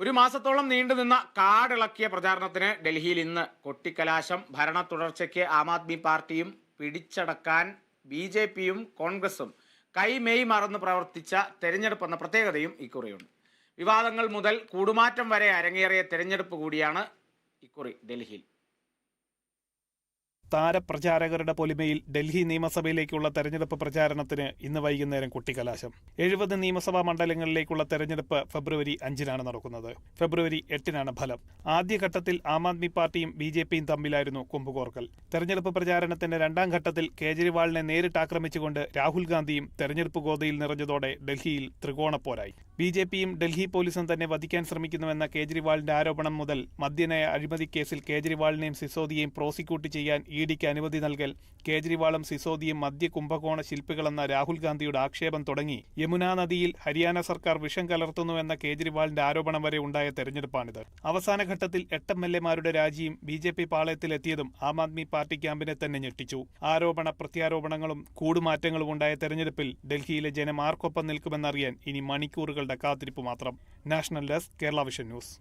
ഒരു മാസത്തോളം നീണ്ടുനിന്ന കാടിളക്കിയ പ്രചാരണത്തിന് ഡൽഹിയിൽ ഇന്ന് കൊട്ടിക്കലാശം. ഭരണ തുടർച്ചയ്ക്ക് ആം ആദ്മി പാർട്ടിയും പിടിച്ചടക്കാൻ BJPയും കോൺഗ്രസും കൈമെയ് മറന്ന് പ്രവർത്തിച്ച തെരഞ്ഞെടുപ്പ് എന്ന പ്രത്യേകതയും ഇക്കുറിയുണ്ട്. വിവാദങ്ങൾ മുതൽ കൂടുമാറ്റം വരെ അരങ്ങേറിയ തെരഞ്ഞെടുപ്പ് കൂടിയാണ് ഇക്കുറി ഡൽഹിയിൽ. താരപ്രചാരകരുടെ പൊലിമയിൽ ഡൽഹി നിയമസഭയിലേക്കുള്ള തെരഞ്ഞെടുപ്പ് പ്രചാരണത്തിന് ഇന്ന് വൈകുന്നേരം കൊട്ടിക്കലാശം. 70 നിയമസഭാ മണ്ഡലങ്ങളിലേക്കുള്ള തെരഞ്ഞെടുപ്പ് ഫെബ്രുവരി 5-നാണ് നടക്കുന്നത്. ഫെബ്രുവരി 8-നാണ് ഫലം. ആദ്യഘട്ടത്തിൽ ആം ആദ്മി പാർട്ടിയും BJPയും തമ്മിലായിരുന്നു കൊമ്പുകോർക്കൽ. തെരഞ്ഞെടുപ്പ് പ്രചാരണത്തിന്റെ രണ്ടാം ഘട്ടത്തിൽ കേജ്രിവാളിനെ നേരിട്ട് ആക്രമിച്ചുകൊണ്ട് രാഹുൽ ഗാന്ധിയും തെരഞ്ഞെടുപ്പ് ഗോതയിൽ നിറഞ്ഞതോടെ ഡൽഹിയിൽ ത്രികോണപ്പോരായി. BJPയും ഡൽഹി പോലീസും തന്നെ വധിക്കാൻ ശ്രമിക്കുന്നുവെന്ന കേജ്രിവാളിന്റെ ആരോപണം മുതൽ മദ്യനയ അഴിമതി കേസിൽ കേജ്രിവാളിനെയും സിസോദിയെയും പ്രോസിക്യൂട്ട് ചെയ്യാൻ EDക്ക് അനുമതി നൽകൽ, കേജ്രിവാളും സിസോദിയും മദ്യ കുംഭകോണ ശില്പികളെന്ന രാഹുൽ ഗാന്ധിയുടെ ആക്ഷേപം തുടങ്ങി യമുനാ നദിയിൽ ഹരിയാന സർക്കാർ വിഷം കലർത്തുന്നുവെന്ന കേജ്രിവാളിന്റെ ആരോപണം വരെ ഉണ്ടായ തെരഞ്ഞെടുപ്പാണിത്. അവസാന ഘട്ടത്തിൽ 8 MLA-മാരുടെ രാജിയും BJP പാളയത്തിലെത്തിയതും ആം ആദ്മി പാർട്ടി ക്യാമ്പിനെ തന്നെ ഞെട്ടിച്ചു. ആരോപണ പ്രത്യാരോപണങ്ങളും കൂടുമാറ്റങ്ങളും ഉണ്ടായ തെരഞ്ഞെടുപ്പിൽ ഡൽഹിയിലെ ജനം ആർക്കൊപ്പം നിൽക്കുമെന്നറിയാൻ ഇനി മണിക്കൂറുകളുടെ കാത്തിരിപ്പ് മാത്രം. National desk, Kerala vision news.